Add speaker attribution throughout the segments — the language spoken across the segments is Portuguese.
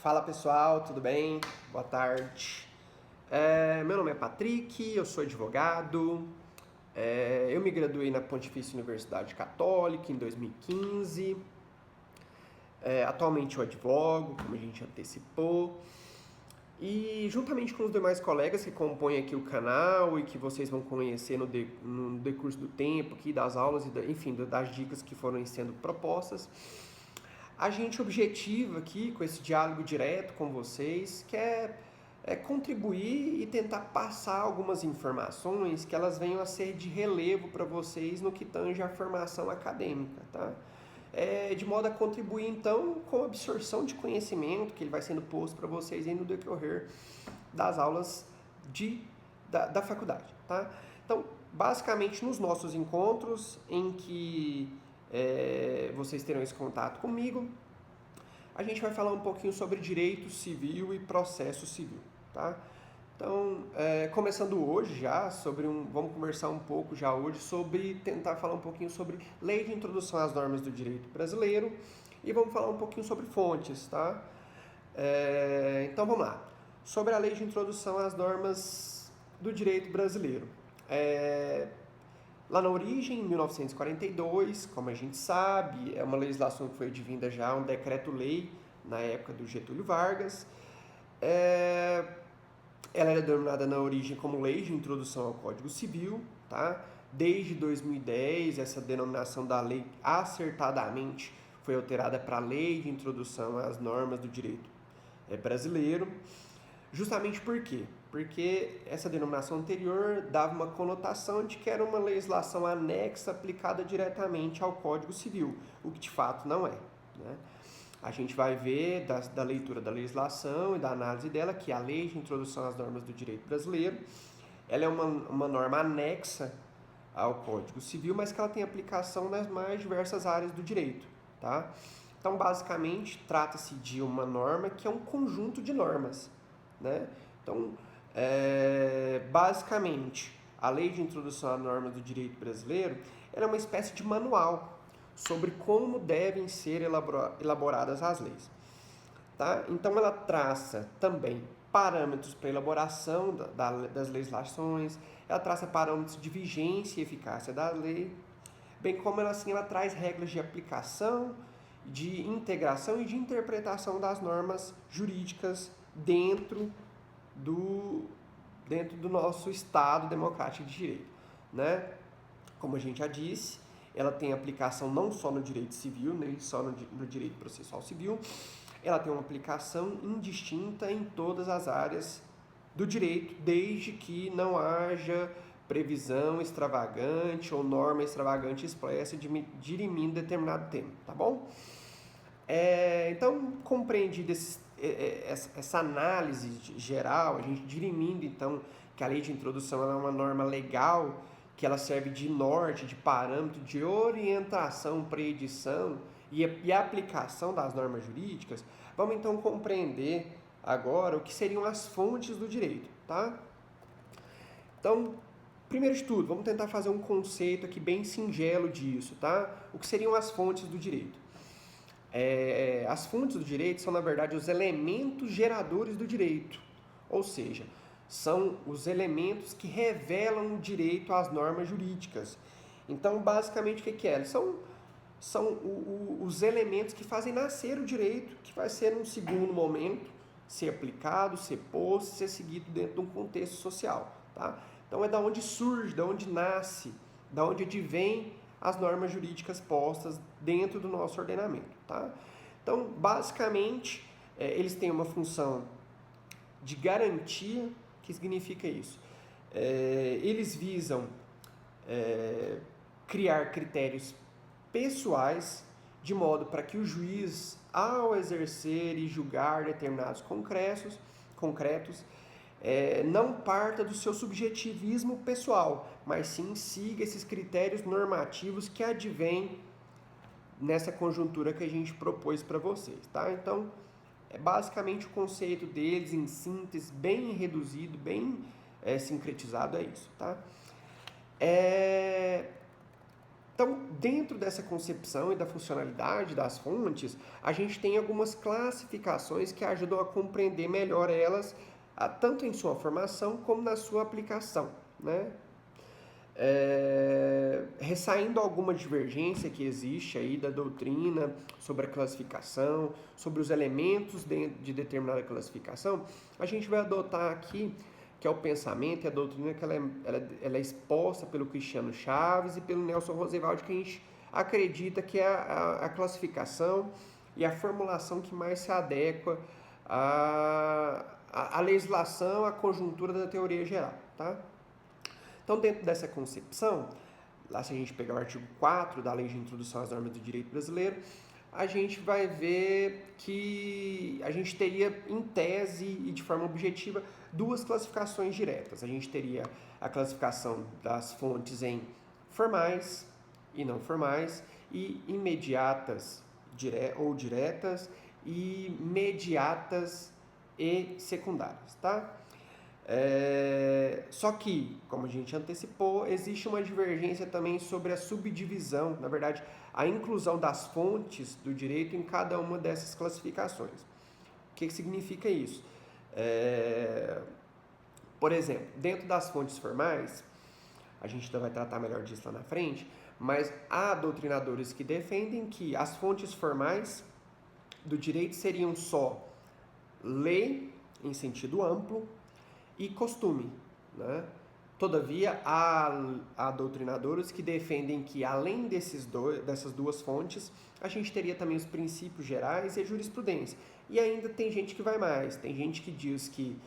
Speaker 1: Fala pessoal, tudo bem? Boa tarde. Meu nome é Patrick, eu sou advogado. Eu me graduei na Pontifícia Universidade Católica em 2015. Atualmente eu advogo, como a gente antecipou. E juntamente com os demais colegas que compõem aqui o canal e que vocês vão conhecer no decurso do tempo, aqui das aulas e enfim, das dicas que foram sendo propostas, a gente objetiva aqui com esse diálogo direto com vocês, que é contribuir e tentar passar algumas informações que elas venham a ser de relevo para vocês no que tange a formação acadêmica, tá? De modo a contribuir então com a absorção de conhecimento que ele vai sendo posto para vocês aí no decorrer das aulas da faculdade, tá? Então, basicamente nos nossos encontros em que vocês terão esse contato comigo, a gente vai falar um pouquinho sobre direito civil e processo civil, tá? Então, começando hoje já, vamos conversar um pouco já hoje sobre, tentar falar um pouquinho sobre lei de introdução às normas do direito brasileiro e vamos falar um pouquinho sobre fontes, tá? Então, vamos lá. Sobre a lei de introdução às normas do direito brasileiro. Lá na origem, em 1942, como a gente sabe, é uma legislação que foi advinda já, um decreto-lei na época do Getúlio Vargas. Ela era denominada na origem como Lei de Introdução ao Código Civil, tá? Desde 2010, essa denominação da lei acertadamente foi alterada para Lei de Introdução às Normas do Direito Brasileiro. Justamente por quê? Porque essa denominação anterior dava uma conotação de que era uma legislação anexa aplicada diretamente ao Código Civil, o que de fato não é, né? A gente vai ver da leitura da legislação e da análise dela que a Lei de Introdução às Normas do Direito Brasileiro, ela é uma norma anexa ao Código Civil, mas que ela tem aplicação nas mais diversas áreas do direito, tá? Então, basicamente, trata-se de uma norma que é um conjunto de normas, né? Então, basicamente, a Lei de Introdução às Normas do Direito Brasileiro ela é uma espécie de manual sobre como devem ser elaboradas as leis, tá? Então, ela traça também parâmetros para elaboração das legislações, ela traça parâmetros de vigência e eficácia da lei, bem como ela traz regras de aplicação, de integração e de interpretação das normas jurídicas dentro do nosso Estado democrático de direito, né? Como a gente já disse, ela tem aplicação não só no direito civil, nem só no direito processual civil, ela tem uma aplicação indistinta em todas as áreas do direito, desde que não haja previsão extravagante ou norma extravagante expressa dirimindo determinado tema, tá bom? Então, compreendido essa análise geral, a gente dirimindo então que a lei de introdução ela é uma norma legal, que ela serve de norte, de parâmetro, de orientação para edição e aplicação das normas jurídicas, vamos então compreender agora o que seriam as fontes do direito, tá? Então, primeiro de tudo, vamos tentar fazer um conceito aqui bem singelo disso, tá? O que seriam as fontes do direito? As fontes do direito são, na verdade, os elementos geradores do direito, ou seja, são os elementos que revelam o direito às normas jurídicas. Então, basicamente, o que é? São os elementos que fazem nascer o direito, que vai ser, num segundo momento, ser aplicado, ser posto, ser seguido dentro de um contexto social, tá? Então, é da onde surge, da onde nasce, da onde advém as normas jurídicas postas dentro do nosso ordenamento, tá? Então, basicamente, eles têm uma função de garantia. O que significa isso? Eles visam criar critérios pessoais de modo para que o juiz, ao exercer e julgar determinados concretos, não parta do seu subjetivismo pessoal, mas sim siga esses critérios normativos que advêm nessa conjuntura que a gente propôs para vocês, tá? Então, basicamente o conceito deles, em síntese, bem reduzido, bem sincretizado, é isso, tá? Então, dentro dessa concepção e da funcionalidade das fontes, a gente tem algumas classificações que ajudam a compreender melhor elas, tanto em sua formação como na sua aplicação, né? Ressaindo alguma divergência que existe aí da doutrina sobre a classificação, sobre os elementos de determinada classificação, a gente vai adotar aqui que é o pensamento e a doutrina que ela é exposta pelo Cristiano Chaves e pelo Nelson Roosevelt, que a gente acredita que é a classificação e a formulação que mais se adequa à legislação, à conjuntura da teoria geral, tá? Então, dentro dessa concepção, lá se a gente pegar o artigo 4 da Lei de Introdução às Normas do Direito Brasileiro, a gente vai ver que a gente teria, em tese e de forma objetiva, duas classificações diretas. A gente teria a classificação das fontes em formais e não formais, e imediatas ou diretas, e mediatas e secundárias, tá? Só que, como a gente antecipou, existe uma divergência também sobre a subdivisão, na verdade, a inclusão das fontes do direito em cada uma dessas classificações. O que significa isso? Por exemplo, dentro das fontes formais, a gente ainda vai tratar melhor disso lá na frente, mas há doutrinadores que defendem que as fontes formais do direito seriam só lei, em sentido amplo, e costume, né? Todavia, há doutrinadores que defendem que, além dessas duas fontes, a gente teria também os princípios gerais e a jurisprudência. E ainda tem gente que vai mais, tem gente que diz que,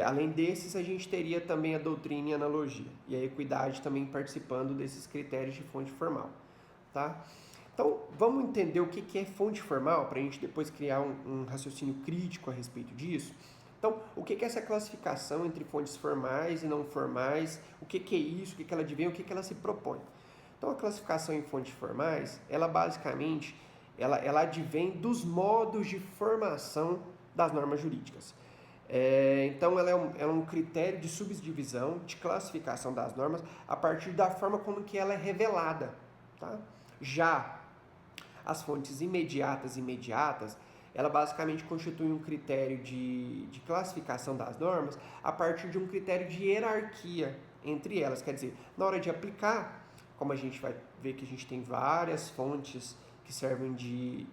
Speaker 1: além desses, a gente teria também a doutrina e a analogia, e a equidade também participando desses critérios de fonte formal, tá? Então, vamos entender o que é fonte formal, para a gente depois criar um raciocínio crítico a respeito disso. Então, o que é essa classificação entre fontes formais e não formais? O que é isso? O que ela advém? O que ela se propõe? Então, a classificação em fontes formais, ela basicamente, ela advém dos modos de formação das normas jurídicas. Então, ela é um critério de subdivisão, de classificação das normas, a partir da forma como que ela é revelada, tá? Já as fontes imediatas e imediatas, ela basicamente constitui um critério de classificação das normas a partir de um critério de hierarquia entre elas. Quer dizer, na hora de aplicar, como a gente vai ver que a gente tem várias fontes que servem de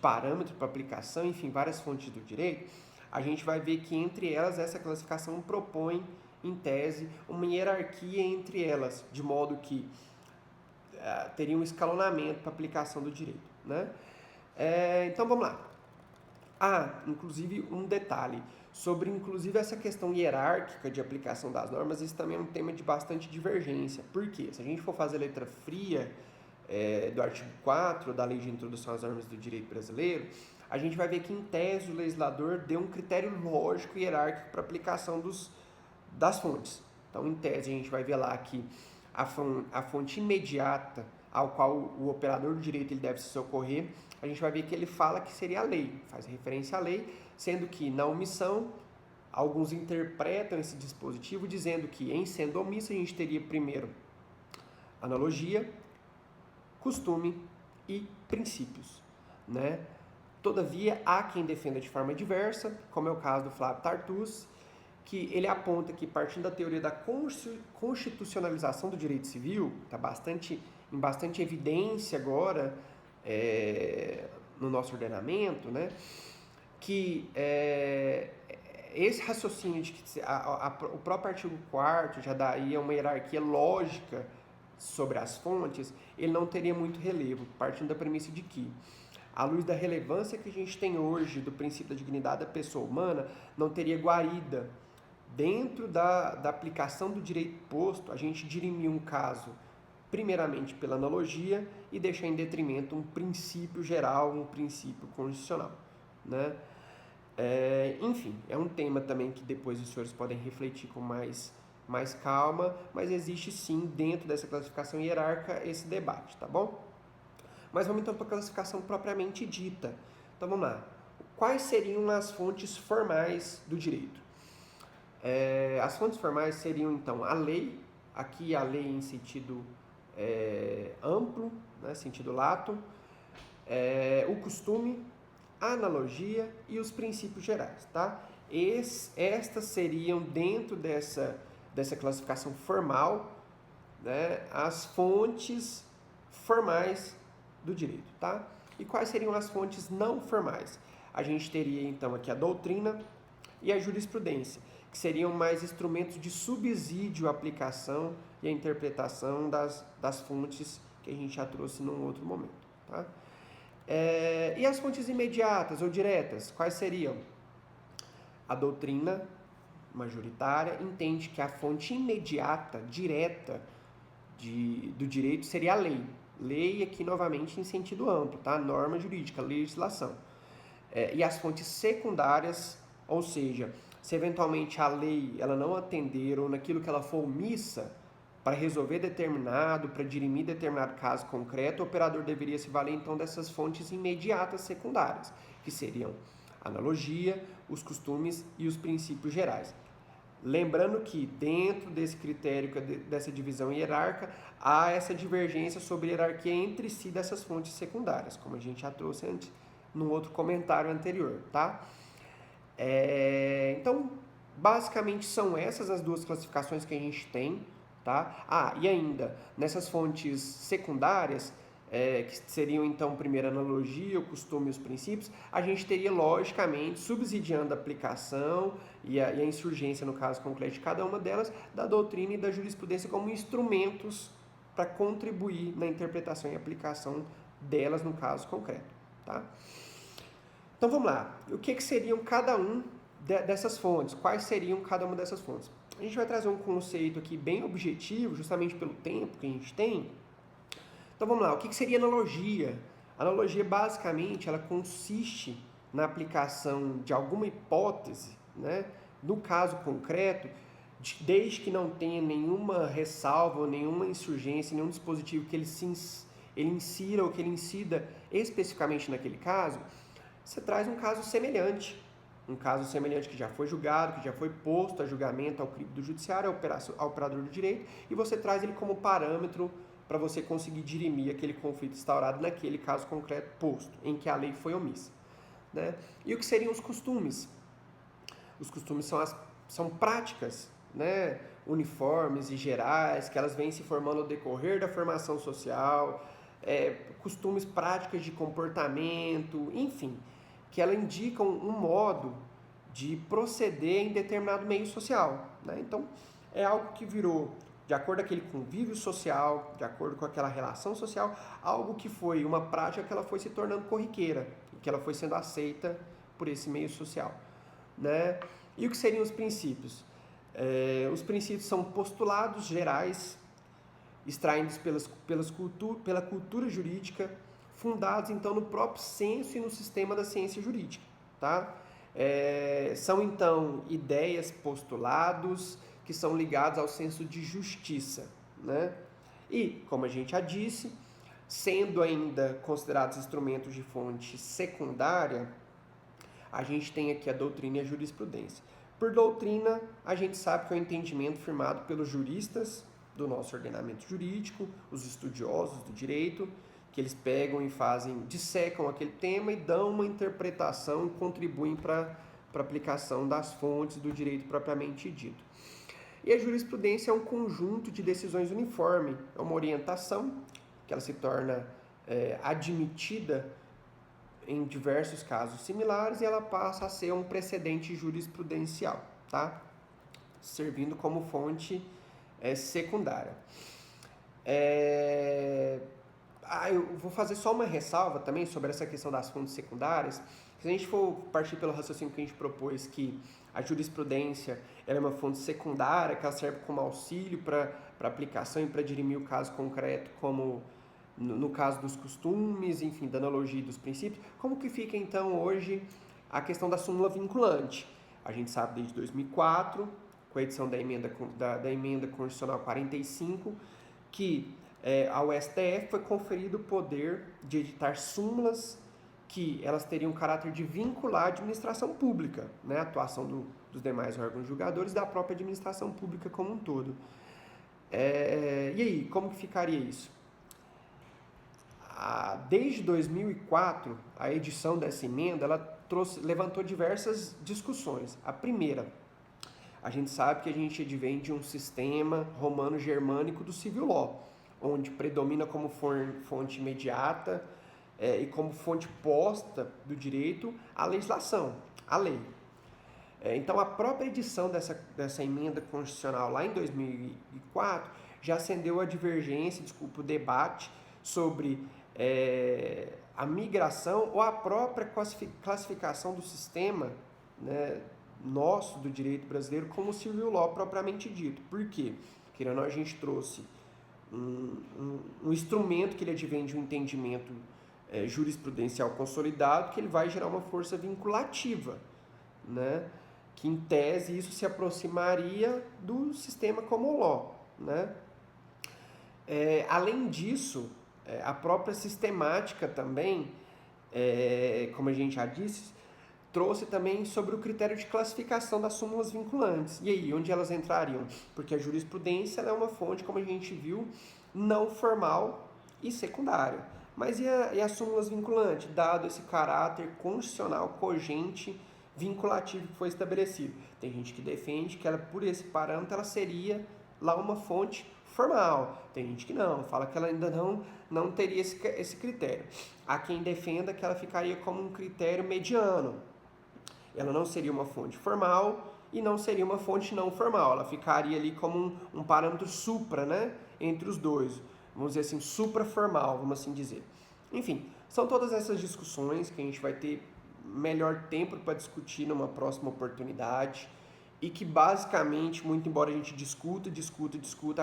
Speaker 1: parâmetro para aplicação, enfim, várias fontes do direito, a gente vai ver que entre elas essa classificação propõe, em tese, uma hierarquia entre elas, de modo que teria um escalonamento para a aplicação do direito, né? Então, vamos lá. Inclusive, um detalhe sobre, inclusive, essa questão hierárquica de aplicação das normas, isso também é um tema de bastante divergência. Por quê? Se a gente for fazer a letra fria do artigo 4 da Lei de Introdução às Normas do Direito Brasileiro, a gente vai ver que, em tese, o legislador deu um critério lógico e hierárquico para a aplicação das fontes. Então, em tese, a gente vai ver lá que a fonte imediata ao qual o operador do direito ele deve se socorrer, a gente vai ver que ele fala que seria a lei, faz referência à lei, sendo que na omissão, alguns interpretam esse dispositivo dizendo que, em sendo omissa, a gente teria primeiro analogia, costume e princípios, né? Todavia, há quem defenda de forma diversa, como é o caso do Flávio Tartucci, que ele aponta que, partindo da teoria da constitucionalização do direito civil, está em bastante evidência agora no nosso ordenamento, né, que esse raciocínio de que o próprio artigo 4º já daria uma hierarquia lógica sobre as fontes, ele não teria muito relevo, partindo da premissa de que, à luz da relevância que a gente tem hoje do princípio da dignidade da pessoa humana, não teria guarida. Dentro da aplicação do direito posto, a gente dirimir um caso primeiramente pela analogia e deixar em detrimento um princípio geral, um princípio constitucional, né? Enfim, é um tema também que depois os senhores podem refletir com mais calma, mas existe sim, dentro dessa classificação hierárquica, esse debate, tá bom? Mas vamos então para a classificação propriamente dita. Então vamos lá. Quais seriam as fontes formais do direito? As fontes formais seriam então a lei, aqui a lei em sentido amplo, né, sentido lato, o costume, a analogia e os princípios gerais, tá? Estas seriam, dentro dessa classificação formal, né, as fontes formais do direito, tá? E quais seriam as fontes não formais? A gente teria, então, aqui a doutrina e a jurisprudência, que seriam mais instrumentos de subsídio à aplicação e à interpretação das fontes que a gente já trouxe num outro momento, tá? E as fontes imediatas ou diretas, quais seriam? A doutrina majoritária entende que a fonte imediata, direta do direito seria a lei. Lei aqui novamente em sentido amplo, tá? Norma jurídica, legislação. E as fontes secundárias, ou seja, se eventualmente a lei ela não atender ou naquilo que ela for omissa para resolver para dirimir determinado caso concreto, o operador deveria se valer então dessas fontes imediatas secundárias, que seriam a analogia, os costumes e os princípios gerais. Lembrando que dentro desse critério, dessa divisão hierárquica, há essa divergência sobre a hierarquia entre si dessas fontes secundárias, como a gente já trouxe antes no outro comentário anterior, tá? Então, basicamente são essas as duas classificações que a gente tem, tá? E ainda, nessas fontes secundárias, que seriam então primeiro a analogia, o costume e os princípios, a gente teria logicamente subsidiando a aplicação e a insurgência, no caso concreto de cada uma delas, da doutrina e da jurisprudência como instrumentos para contribuir na interpretação e aplicação delas no caso concreto, tá? Então vamos lá, o que seriam cada um dessas fontes? Quais seriam cada uma dessas fontes? A gente vai trazer um conceito aqui bem objetivo, justamente pelo tempo que a gente tem. Então vamos lá, o que seria analogia? A analogia basicamente ela consiste na aplicação de alguma hipótese, né, no caso concreto, desde que não tenha nenhuma ressalva, nenhuma insurgência, nenhum dispositivo que ele insira ou que ele incida especificamente naquele caso, você traz um caso semelhante que já foi julgado, que já foi posto a julgamento ao crivo do judiciário, ao operador do direito, e você traz ele como parâmetro para você conseguir dirimir aquele conflito instaurado naquele caso concreto posto, em que a lei foi omissa, né? E o que seriam os costumes? Os costumes são práticas, né, uniformes e gerais, que elas vêm se formando ao decorrer da formação social, costumes, práticas de comportamento, enfim, que elas indicam um modo de proceder em determinado meio social, né? Então, é algo que virou, de acordo com aquele convívio social, de acordo com aquela relação social, algo que foi uma prática que ela foi se tornando corriqueira, que ela foi sendo aceita por esse meio social, né? E o que seriam os princípios? Os princípios são postulados gerais, extraídos pela cultura jurídica, fundados então no próprio senso e no sistema da ciência jurídica, tá? São então ideias, postulados que são ligados ao senso de justiça, né? E, como a gente já disse, sendo ainda considerados instrumentos de fonte secundária, a gente tem aqui a doutrina e a jurisprudência. Por doutrina, a gente sabe que é um entendimento firmado pelos juristas do nosso ordenamento jurídico, os estudiosos do direito, que eles pegam e dissecam aquele tema e dão uma interpretação e contribuem para a aplicação das fontes do direito propriamente dito. E a jurisprudência é um conjunto de decisões uniforme, é uma orientação que ela se torna admitida em diversos casos similares e ela passa a ser um precedente jurisprudencial, tá? Servindo como fonte secundária. Eu vou fazer só uma ressalva também sobre essa questão das fontes secundárias. Se a gente for partir pelo raciocínio que a gente propôs, que a jurisprudência ela é uma fonte secundária, que ela serve como auxílio para aplicação e para dirimir o caso concreto, como no caso dos costumes, enfim, da analogia e dos princípios, como que fica então hoje a questão da súmula vinculante? A gente sabe desde 2004, com a edição da emenda constitucional 45, que ao STF foi conferido o poder de editar súmulas que elas teriam caráter de vincular a administração pública, né, a atuação dos demais órgãos julgadores da própria administração pública como um todo. E aí, como que ficaria isso? Desde 2004, a edição dessa emenda, ela levantou diversas discussões. A primeira, a gente sabe que a gente advém de um sistema romano-germânico do civil law, onde predomina como fonte imediata e como fonte posta do direito a legislação, a lei. Então, a própria edição dessa emenda constitucional lá em 2004 já acendeu a divergência, o debate sobre a migração ou a própria classificação do sistema, né, nosso do direito brasileiro como civil law propriamente dito. Por quê? Porque a gente trouxe um instrumento que ele advém de um entendimento jurisprudencial consolidado, que ele vai gerar uma força vinculativa, né? Que em tese isso se aproximaria do sistema common law, né? Além disso, a própria sistemática também, como a gente já disse, trouxe também sobre o critério de classificação das súmulas vinculantes. E aí, onde elas entrariam? Porque a jurisprudência é uma fonte, como a gente viu, não formal e secundária. Mas e as súmulas vinculantes, dado esse caráter constitucional cogente vinculativo que foi estabelecido? Tem gente que defende que ela, por esse parâmetro, ela seria lá uma fonte formal. Tem gente que não, fala que ela ainda não teria esse critério. Há quem defenda que ela ficaria como um critério mediano. Ela não seria uma fonte formal e não seria uma fonte não formal. Ela ficaria ali como um parâmetro supra, né, entre os dois. Vamos dizer assim, supraformal, vamos assim dizer. Enfim, são todas essas discussões que a gente vai ter melhor tempo para discutir numa próxima oportunidade e que basicamente, muito embora a gente discuta,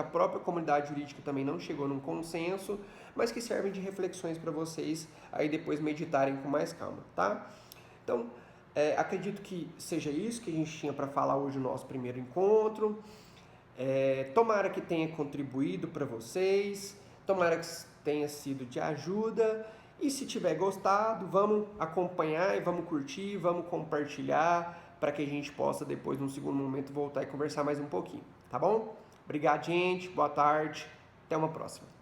Speaker 1: a própria comunidade jurídica também não chegou num consenso, mas que servem de reflexões para vocês aí depois meditarem com mais calma, tá? Então, acredito que seja isso que a gente tinha para falar hoje no nosso primeiro encontro. Tomara que tenha contribuído para vocês, tomara que tenha sido de ajuda. E se tiver gostado, vamos acompanhar e vamos curtir, vamos compartilhar para que a gente possa depois, num segundo momento, voltar e conversar mais um pouquinho, tá bom? Obrigado, gente. Boa tarde. Até uma próxima.